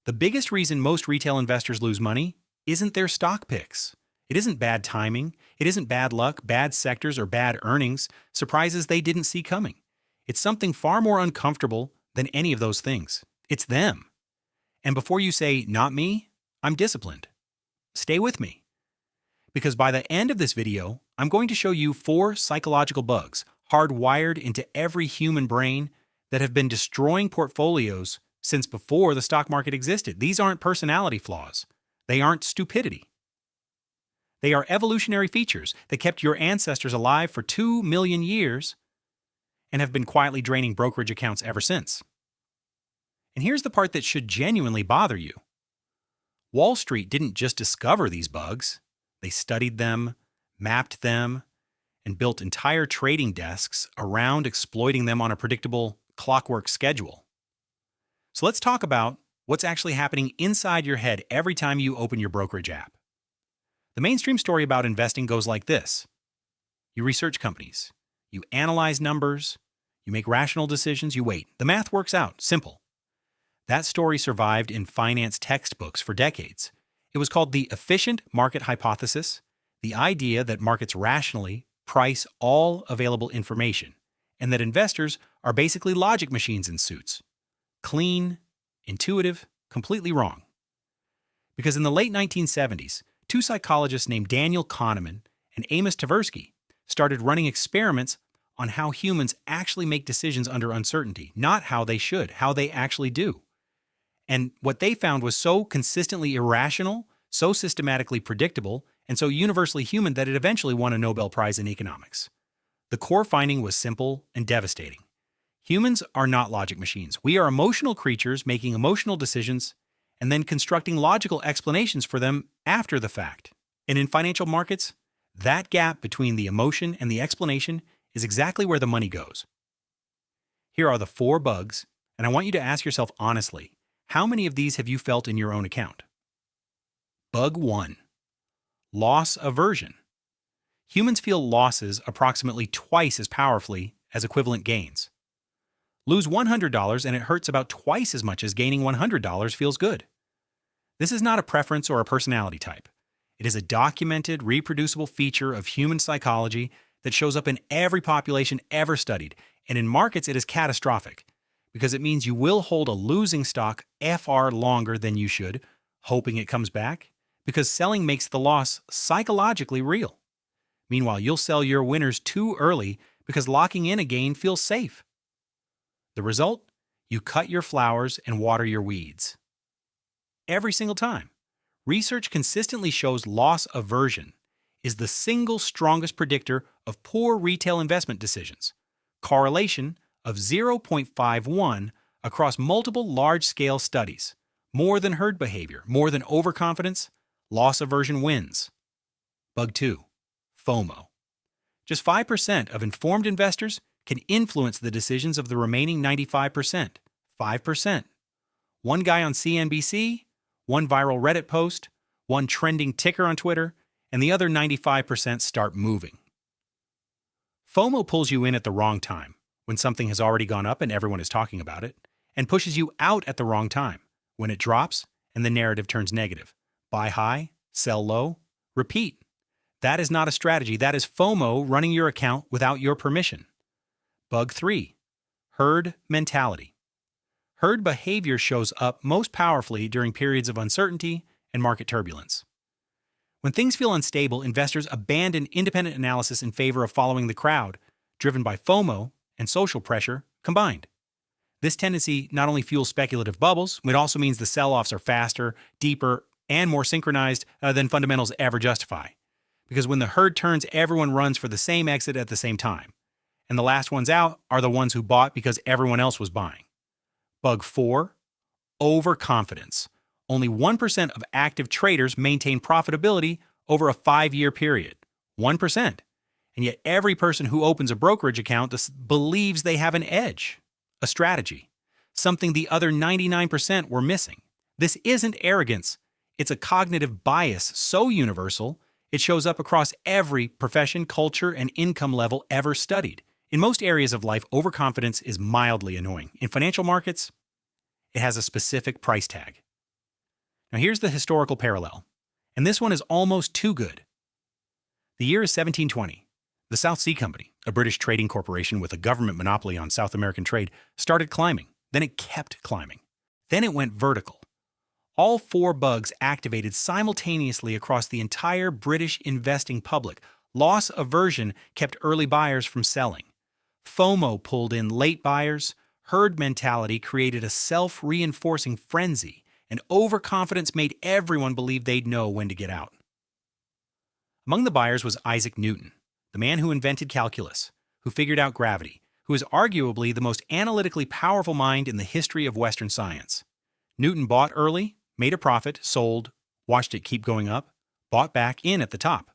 The biggest reason most retail investors lose money isn't their stock picks. It isn't bad timing. It isn't bad luck, bad sectors, or bad earnings, surprises they didn't see coming. It's something far more uncomfortable than any of those things. It's them. And before you say, not me, I'm disciplined. Stay with me. Because by the end of this video, I'm going to show you 4 psychological bugs hardwired into every human brain that have been destroying portfolios since before the stock market existed. These aren't personality flaws. They aren't stupidity. They are evolutionary features that kept your ancestors alive for 2 million years and have been quietly draining brokerage accounts ever since. And here's the part that should genuinely bother you. Wall Street didn't just discover these bugs. They studied them, mapped them, and built entire trading desks around exploiting them on a predictable clockwork schedule. So let's talk about what's actually happening inside your head every time you open your brokerage app. The mainstream story about investing goes like this. You research companies, you analyze numbers, you make rational decisions, you wait. The math works out, simple. That story survived in finance textbooks for decades. It was called the efficient market hypothesis, the idea that markets rationally price all available information, and that investors are basically logic machines in suits. Clean, intuitive, completely wrong. Because in the late 1970s, 2 psychologists named Daniel Kahneman and Amos Tversky started running experiments on how humans actually make decisions under uncertainty, not how they should, how they actually do. And what they found was so consistently irrational, so systematically predictable, and so universally human that it eventually won a Nobel Prize in economics. The core finding was simple and devastating. Humans are not logic machines. We are emotional creatures making emotional decisions and then constructing logical explanations for them after the fact. And in financial markets, that gap between the emotion and the explanation is exactly where the money goes. Here are the 4 bugs, and I want you to ask yourself honestly, how many of these have you felt in your own account? Bug 1. Loss aversion. Humans feel losses approximately twice as powerfully as equivalent gains. Lose $100 and it hurts about twice as much as gaining $100 feels good. This is not a preference or a personality type. It is a documented, reproducible feature of human psychology that shows up in every population ever studied, and in markets it is catastrophic, because it means you will hold a losing stock far longer than you should, hoping it comes back, because selling makes the loss psychologically real. Meanwhile, you'll sell your winners too early because locking in a gain feels safe. The result? You cut your flowers and water your weeds. Every single time. Research consistently shows loss aversion is the single strongest predictor of poor retail investment decisions. Correlation of 0.51 across multiple large-scale studies. More than herd behavior, more than overconfidence, loss aversion wins. Bug 2. FOMO. Just 5% of informed investors can influence the decisions of the remaining 95%. 5%. One guy on CNBC, one viral Reddit post, one trending ticker on Twitter, and the other 95% start moving. FOMO pulls you in at the wrong time, when something has already gone up and everyone is talking about it, and pushes you out at the wrong time, when it drops and the narrative turns negative. Buy high, sell low, repeat. That is not a strategy. That is FOMO running your account without your permission. Bug 3. Herd mentality. Herd behavior shows up most powerfully during periods of uncertainty and market turbulence. When things feel unstable, investors abandon independent analysis in favor of following the crowd, driven by FOMO and social pressure combined. This tendency not only fuels speculative bubbles, it also means the sell-offs are faster, deeper, and more synchronized than fundamentals ever justify. Because when the herd turns, everyone runs for the same exit at the same time. And the last ones out are the ones who bought because everyone else was buying. Bug 4. Overconfidence. Only 1% of active traders maintain profitability over a 5-year period. 1%. And yet every person who opens a brokerage account believes they have an edge, a strategy, something the other 99% were missing. This isn't arrogance. It's a cognitive bias so universal, it shows up across every profession, culture, and income level ever studied. In most areas of life, overconfidence is mildly annoying. In financial markets, it has a specific price tag. Now here's the historical parallel, and this one is almost too good. The year is 1720. The South Sea Company, a British trading corporation with a government monopoly on South American trade, started climbing. Then it kept climbing. Then it went vertical. All four bugs activated simultaneously across the entire British investing public. Loss aversion kept early buyers from selling. FOMO pulled in late buyers. Herd mentality created a self-reinforcing frenzy. And overconfidence made everyone believe they'd know when to get out. Among the buyers was Isaac Newton, the man who invented calculus, who figured out gravity, who is arguably the most analytically powerful mind in the history of Western science. Newton bought early, made a profit, sold, watched it keep going up, bought back in at the top.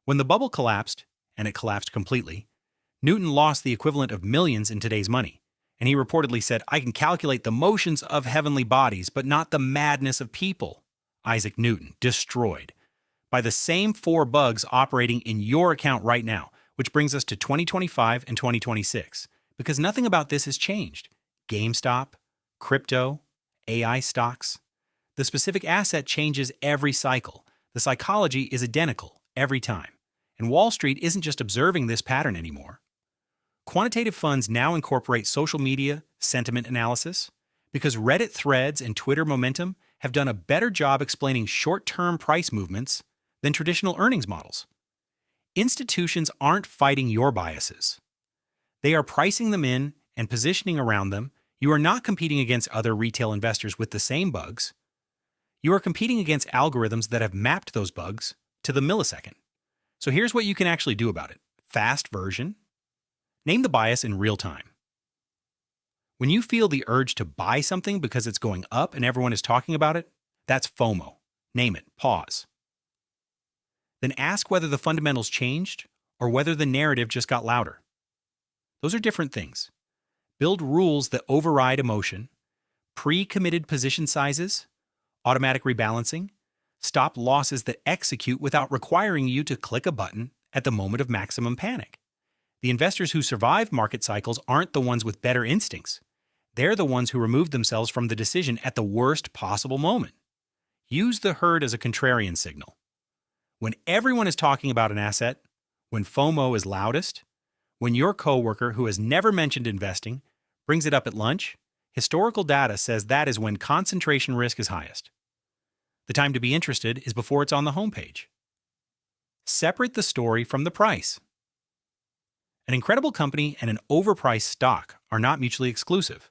When the bubble collapsed, and it collapsed completely, Newton lost the equivalent of millions in today's money, and he reportedly said, "I can calculate the motions of heavenly bodies, but not the madness of people." Isaac Newton, destroyed by the same four bugs operating in your account right now, which brings us to 2025 and 2026, because nothing about this has changed. GameStop, crypto, AI stocks. The specific asset changes every cycle. The psychology is identical every time. And Wall Street isn't just observing this pattern anymore. Quantitative funds now incorporate social media sentiment analysis because Reddit threads and Twitter momentum have done a better job explaining short-term price movements than traditional earnings models. Institutions aren't fighting your biases. They are pricing them in and positioning around them. You are not competing against other retail investors with the same bugs. You are competing against algorithms that have mapped those bugs to the millisecond. So here's what you can actually do about it. Fast version. Name the bias in real time. When you feel the urge to buy something because it's going up and everyone is talking about it, that's FOMO. Name it. Pause. Then ask whether the fundamentals changed or whether the narrative just got louder. Those are different things. Build rules that override emotion, pre-committed position sizes, automatic rebalancing, stop losses that execute without requiring you to click a button at the moment of maximum panic. The investors who survive market cycles aren't the ones with better instincts. They're the ones who removed themselves from the decision at the worst possible moment. Use the herd as a contrarian signal. When everyone is talking about an asset, when FOMO is loudest, when your coworker who has never mentioned investing brings it up at lunch, historical data says that is when concentration risk is highest. The time to be interested is before it's on the homepage. Separate the story from the price. An incredible company and an overpriced stock are not mutually exclusive.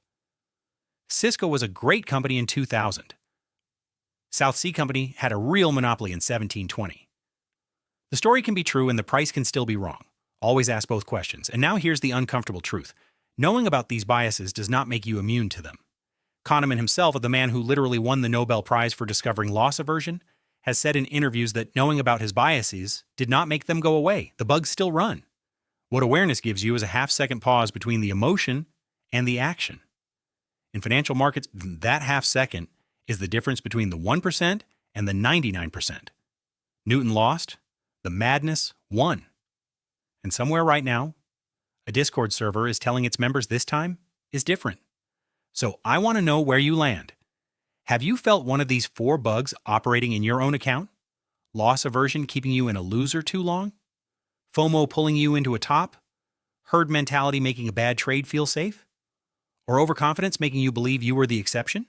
Cisco was a great company in 2000. South Sea Company had a real monopoly in 1720. The story can be true and the price can still be wrong. Always ask both questions. And now here's the uncomfortable truth. Knowing about these biases does not make you immune to them. Kahneman himself, the man who literally won the Nobel Prize for discovering loss aversion, has said in interviews that knowing about his biases did not make them go away. The bugs still run. What awareness gives you is a half-second pause between the emotion and the action. In financial markets, that half-second is the difference between the 1% and the 99%. Newton lost, the madness won. And somewhere right now, a Discord server is telling its members this time is different. So I want to know where you land. Have you felt one of these four bugs operating in your own account? Loss aversion keeping you in a loser too long? FOMO pulling you into a top? Herd mentality making a bad trade feel safe? Or overconfidence making you believe you were the exception?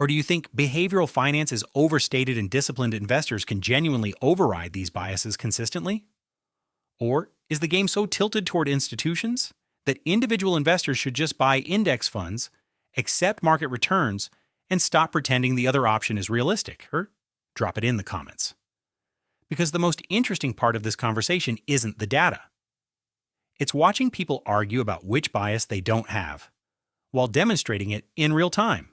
Or do you think behavioral finance is overstated and disciplined investors can genuinely override these biases consistently? Or is the game so tilted toward institutions that individual investors should just buy index funds, accept market returns, and stop pretending the other option is realistic? Or drop it in the comments. Because the most interesting part of this conversation isn't the data. It's watching people argue about which bias they don't have, while demonstrating it in real time.